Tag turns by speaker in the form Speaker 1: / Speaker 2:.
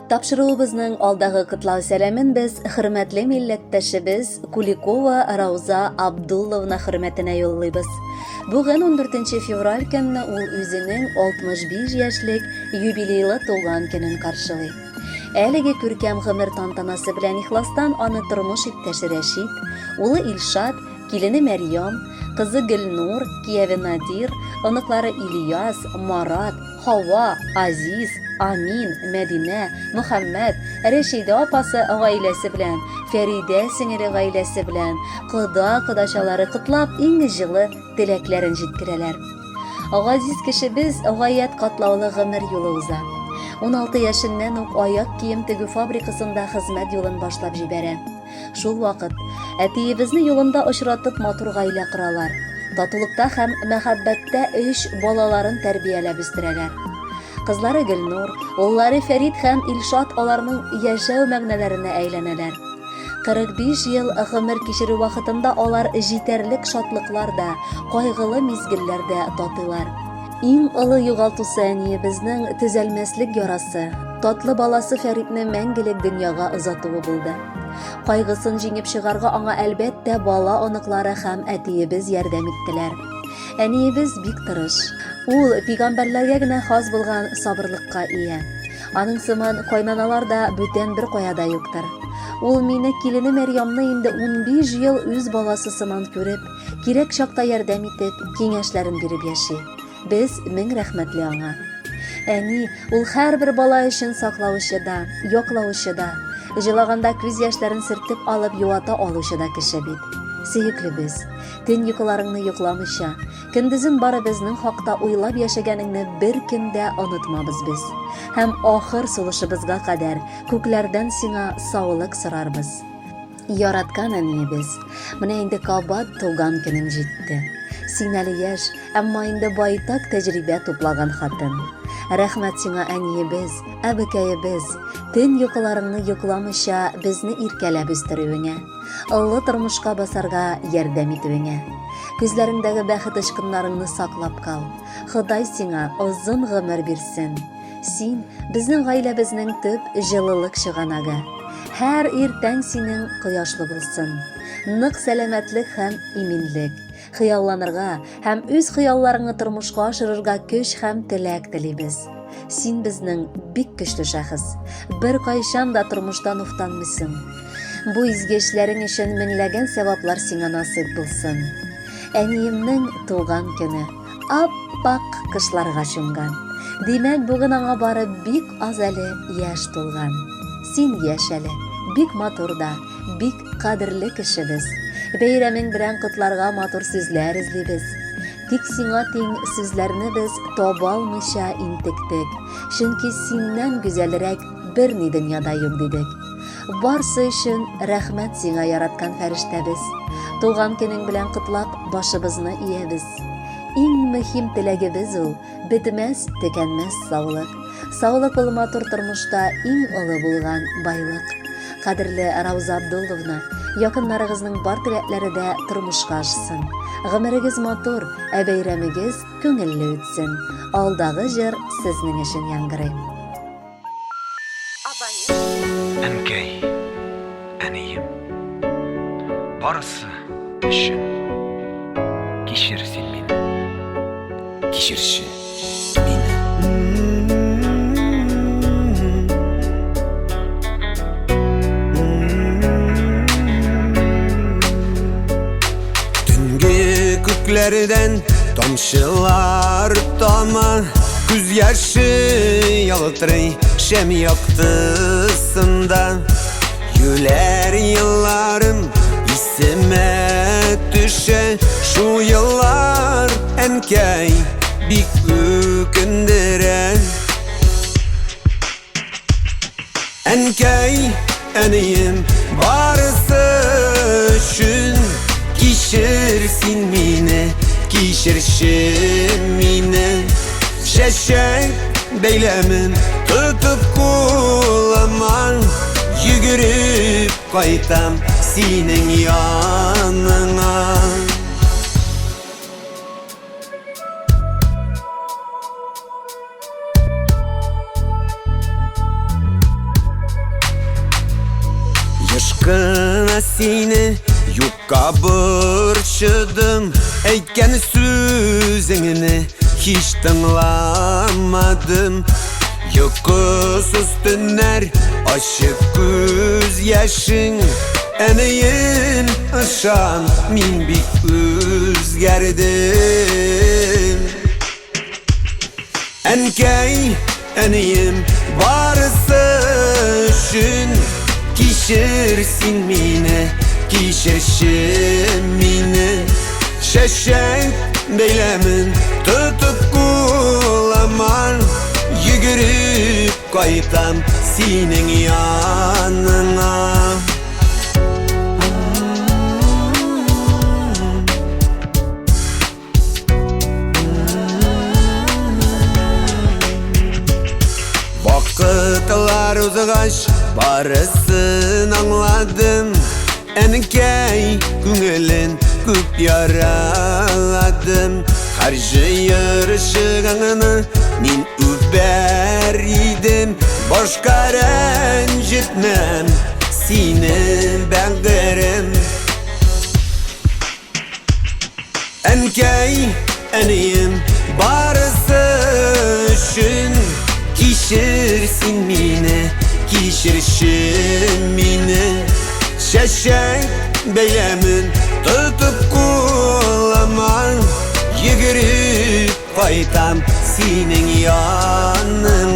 Speaker 1: Тапшыруыбызның алдагы кытлау сәламен без хөрмәтле милләттәшебез Куликова Рауза Абдулловна хөрмәтенә юллыйбыз. Бүген 14 февраль көнне ул үзенең 65 яшьлек юбилейлы туган көнен каршылый. Әлеге күркәм гомер тантанасы белән ихластан аны тормыш иптәше Рәшит, улы Илшат, килене Мәрьям, кызы Гөлнур, кияве Надир, оныклары Ильяс, Марат, Хава, Азиз, Амин, Мәдинә, Мөхәммәд, Рәшидә апасы гаиләсе белән, Фәридә сеңере гаиләсе белән, кода-кодачалары кытлап иң җылы теләкләрен җиткерәләр. Газиз кешебез гаять катлаулы гомер юлы уза. 16 яшеннән үк аяк кием тегү фабрикасында хезмәт юлын башлап җибәрә. Шул вакыт әтиебезне юлында очратып матур гаилә коралар. Татулыкта һәм мәхәббәттә 3 балаларын тәрбияләп үстерәләр. Кызлары Гөлнур, уллары Фәрид һәм Илшат аларның яшәү мәгънәләренә әйләнәләр. 45 ел гомер кичерү вакытында алар җитәрлек шатлыкларда, кайгылы мизгелләрдә татыйлар. Иң олы югалтусы әниебезнең төзәлмәслек ярасы, татлы баласы Фәридне мәңгелек дөньяга озатуы булды. Кайгысын җиңеп чыгарга аңа әлбәттә бала оныклары һәм әтиебез ярдәм иттеләр. Әниебез бик тырыш. Ул пигамбәрләргә генә хас булган сабырлыкка ия. Аның сыман кайнаналар да бүтән бер каяда юктыр. Ул мине килене Мәрьямны инде 15 ел үз баласы сыман күреп, кирәк чакта ярдәм итеп, киңәшләрен биреп яши. Без мең рәхмәтле аңа. Әни, ул һәрбер бала өчен саклаучы да, яклаучы да, җылаганда күз яшьләрен сөртеп алып юата алучы да кеше бит. Сөеклебез, төн йокыларыңны йокламыйча, көндезен барыбызның хакта уйлап яшәгәнеңне бер көндә онытмабыз без. Һәм ахыр сулышыбызга кадәр күкләрдән сиңа саулык сорарбыз. Яраткан әниебез, менә инде кабат туган көнең җитте. Син әле яшь, әмма инде байтак тәҗрибә туплаган хатын. Рәхмәт сиңа әниебез, әбекәебез, төн йокыларыңны йокламыйча безне иркәләп үстерүеңә, ыллы тормышка басарга ярдәм итүеңә. Күзләреңдәге бәхет ычкыннарыңны саклап кал. Ходай сиңа озын гомер бирсен. Син безнең гаиләбезнең төп җылылык чыганагы. Һәр иртәң синең кояшлы булсын. Нык сәламәтлек һәм иминлек. Хыялланырга һәм үз хыялларыңны тормышка ашырырга көч һәм теләк телибез. Син безнең бик көчле шәхес. Бер кайчан да тормыштан уфтанмыйсың. Бу изге эшләрең өчен меңләгән саваплар сиңа насыйп булсын. Әниемнең туган көне ап-ак кышларга чумган. Димәк, бүген аңа бары бик аз әле яшь тулган. Син яшь әле, бик матур да, бик кадерле кешебез. Бәйрәмең белән котларга матур сүзләр эзлибез. Тик сиңа тиң сүзләрне без таба алмыйча интектек. Чөнки синнән гүзәлрәк берни дөньяда юк дидек. Барсы өчен рәхмәт сиңа яраткан фәрештәбез. Туган көнең белән котлап башыбызны иябез. Иң мөһим теләгебез ул бетмәс, төкәнмәс саулык. Саулык ул матур тормышта иң олы булган байлык. Кадерле Рауза Абдулловна, якыннарыгызның бар теләкләре дә тормышка ашсын. Гомерегез матур, ә бәйрәмегез күңелле үтсен. Алдагы җыр сезнең өчен яңгырый.
Speaker 2: Әнкәй, әнием, барысы өчен кичер син мине. Кичерче мине.
Speaker 3: Күкләрдән тамчылар тама, күз яшы ялтырый шәм яктысында. Юләр елларым исемә төшә, шу еллар әнкәй бик үкендерә. Әнкәй, әнием, барысы өчен кичер син мине, кичерче мине. Чәчәк бәйләмен тотып кулыма, йөгереп кайтам синең яныңа. seni yokka borçladım. Eytken sözünü hiç dinlamadım. Uykusuz tünler, aşık göz yaşın. Eneyin aşan min bir özgerdim. Enkey eneyim varsa şün. Kişirsin mine, kişirşin mine. Şeşek beylemin tutup kulaman. Yürüyüp kaytam senin yanına. Vakıtlar uzağaş barısın anladım. Enkey güngülün küp yaraladım. Karşı yarışığını min über idim. Boşka rencitmem seni ben derim. Enkey eneyim barısı şün. Kişirsin mine, kişirşin mine. Şeşek beylemin tutup kulaman. Yürüyüp kaytam senin yanına.